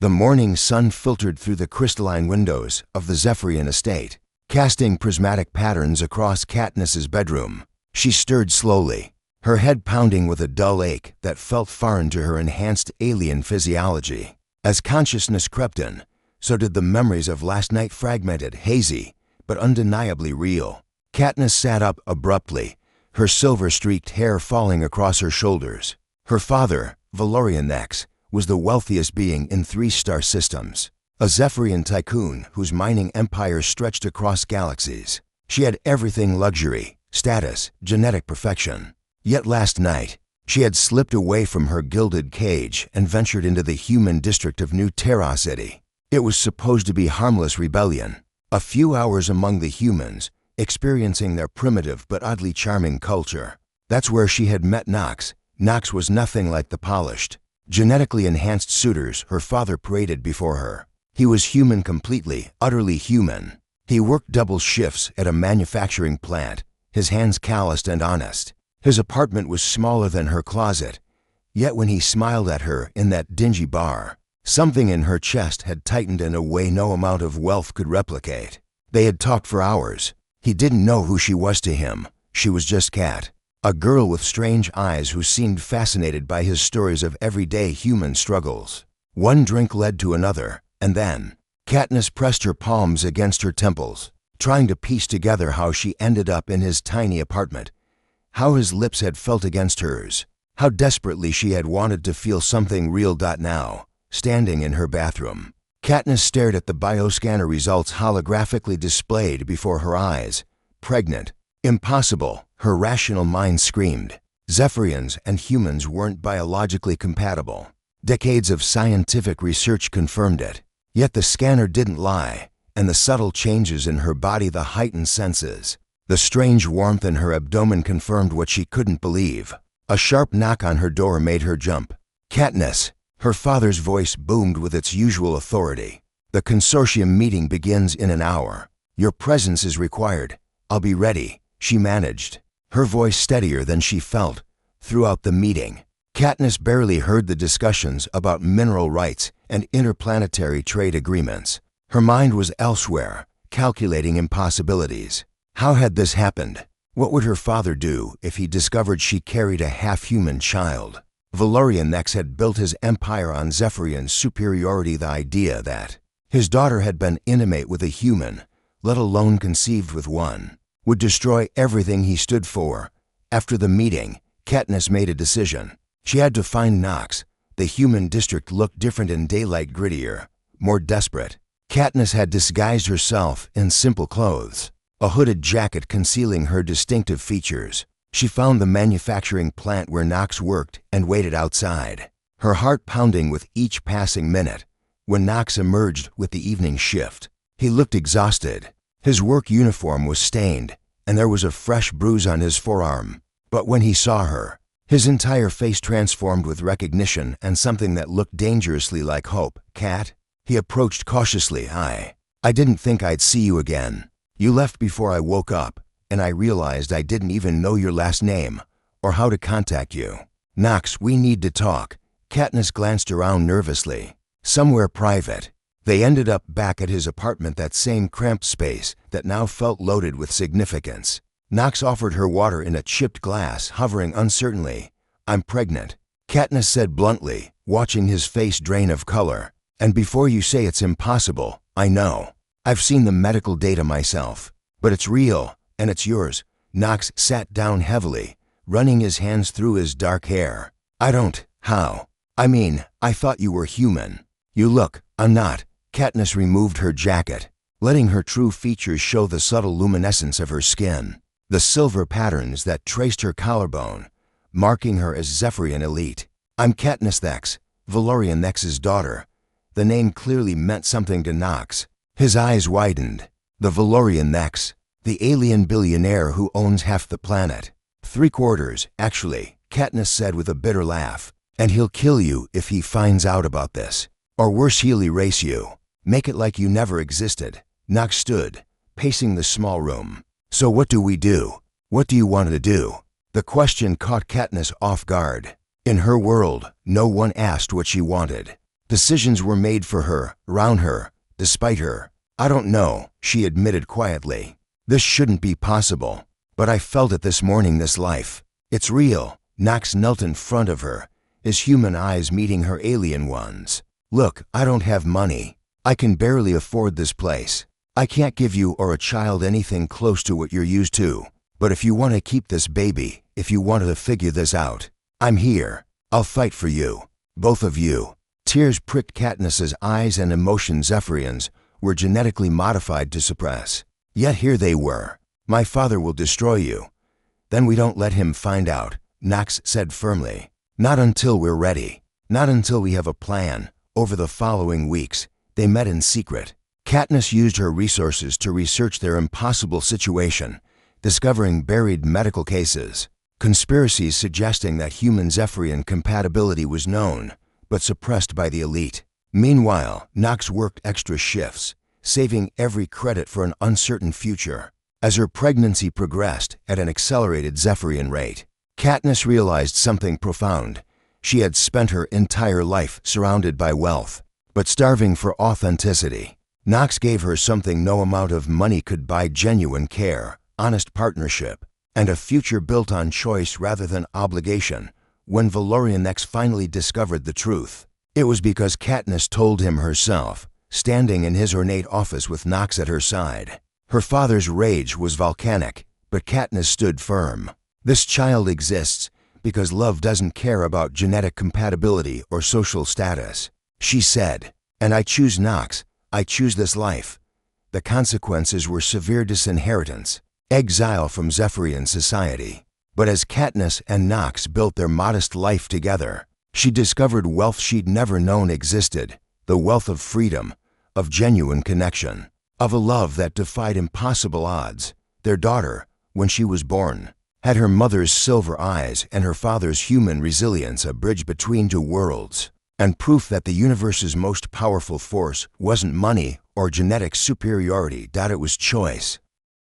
The morning sun filtered through the crystalline windows of the Zephyrian estate, casting prismatic patterns across Katniss's bedroom. She stirred slowly, her head pounding with a dull ache that felt foreign to her enhanced alien physiology. As consciousness crept in, so did the memories of last night, fragmented, hazy, but undeniably real. Katniss sat up abruptly, her silver-streaked hair falling across her shoulders. Her father, Valorian Nex, was the wealthiest being in 3-star systems, a Zephyrian tycoon whose mining empire stretched across galaxies. She had everything: luxury, status, genetic perfection. Yet last night, she had slipped away from her gilded cage and ventured into the human district of New Terra City. It was supposed to be harmless rebellion, a few hours among the humans, experiencing their primitive but oddly charming culture. That's where she had met Nox. Nox was nothing like the polished, genetically enhanced suitors her father paraded before her. He was human completely, utterly human. He worked double shifts at a manufacturing plant, his hands calloused and honest. His apartment was smaller than her closet, yet when he smiled at her in that dingy bar, something in her chest had tightened in a way no amount of wealth could replicate. They had talked for hours. He didn't know who she was to him. She was just Kat, a girl with strange eyes who seemed fascinated by his stories of everyday human struggles. One drink led to another, and then Katniss pressed her palms against her temples, trying to piece together how she ended up in his tiny apartment, how his lips had felt against hers, how desperately she had wanted to feel something real. Now, standing in her bathroom, Katniss stared at the bioscanner results holographically displayed before her eyes. Pregnant. Impossible, her rational mind screamed. Zephyrians and humans weren't biologically compatible. Decades of scientific research confirmed it. Yet the scanner didn't lie, and the subtle changes in her body, the heightened senses, the strange warmth in her abdomen confirmed what she couldn't believe. A sharp knock on her door made her jump. "Katniss," her father's voice boomed with its usual authority. "The consortium meeting begins in an hour. Your presence is required. I'll be ready," she managed, her voice steadier than she felt throughout the meeting. Katniss barely heard the discussions about mineral rights and interplanetary trade agreements. Her mind was elsewhere, calculating impossibilities. How had this happened? What would her father do if he discovered she carried a half-human child? Valorian Nex had built his empire on Zephyrian superiority. The idea that his daughter had been intimate with a human, let alone conceived with one, would destroy everything he stood for. After the meeting, Katniss made a decision. She had to find Nox. The human district looked different in daylight, grittier, more desperate. Katniss had disguised herself in simple clothes, a hooded jacket concealing her distinctive features. She found the manufacturing plant where Nox worked and waited outside, her heart pounding with each passing minute. When Nox emerged with the evening shift, he looked exhausted. His work uniform was stained, and there was a fresh bruise on his forearm. But when he saw her, his entire face transformed with recognition and something that looked dangerously like hope. "Kat?" He approached cautiously. I didn't think I'd see you again. You left before I woke up, and I realized I didn't even know your last name or how to contact you." "Nox, we need to talk." Katniss glanced around nervously. Somewhere private. They ended up back at his apartment, that same cramped space that now felt loaded with significance. Nox offered her water in a chipped glass, hovering uncertainly. "I'm pregnant," Katniss said bluntly, watching his face drain of color. "And before you say it's impossible, I know. I've seen the medical data myself. But it's real, and it's yours." Nox sat down heavily, running his hands through his dark hair. How? I mean, I thought you were human." "You look, I'm not." Katniss removed her jacket, letting her true features show, the subtle luminescence of her skin, the silver patterns that traced her collarbone, marking her as Zephyrian elite. "I'm Katniss Nex, Valorian Nex's daughter." The name clearly meant something to Nox. His eyes widened. "The Valorian Nex, the alien billionaire who owns half the planet." "3/4, actually," Katniss said with a bitter laugh. "And he'll kill you if he finds out about this. Or worse, he'll erase you. Make it like you never existed." Nox stood, pacing the small room. "So what do we do? What do you want to do?" The question caught Katniss off guard. In her world, no one asked what she wanted. Decisions were made for her, around her, despite her. I don't know, she admitted quietly. This shouldn't be possible. But I felt it this morning, this life. It's real. Knox knelt in front of her, his human eyes meeting her alien ones. Look, I don't have money. I can barely afford this place. I can't give you or a child anything close to what you're used to. But if you want to keep this baby, if you want to figure this out, I'm here. I'll fight for you. Both of you. Tears pricked Katniss's eyes, and emotions Zephyrians were genetically modified to suppress. Yet here they were. My father will destroy you. Then we don't let him find out, Knox said firmly. Not until we're ready. Not until we have a plan. Over the following weeks, they met in secret. Katniss used her resources to research their impossible situation, discovering buried medical cases, conspiracies suggesting that human Zephyrian compatibility was known, but suppressed by the elite. Meanwhile, Knox worked extra shifts, saving every credit for an uncertain future. As her pregnancy progressed at an accelerated Zephyrian rate, Katniss realized something profound. She had spent her entire life surrounded by wealth, but starving for authenticity. Knox gave her something no amount of money could buy: genuine care, honest partnership, and a future built on choice rather than obligation. When Valorian X finally discovered the truth, it was because Katniss told him herself, standing in his ornate office with Knox at her side. Her father's rage was volcanic, but Katniss stood firm. This child exists because love doesn't care about genetic compatibility or social status, she said. And I choose Knox. I choose this life. The consequences were severe: disinheritance, exile from Zephyrian society. But as Katniss and Knox built their modest life together, she discovered wealth she'd never known existed, the wealth of freedom, of genuine connection, of a love that defied impossible odds. Their daughter, when she was born, had her mother's silver eyes and her father's human resilience, a bridge between two worlds, and proof that the universe's most powerful force wasn't money or genetic superiority, it was choice.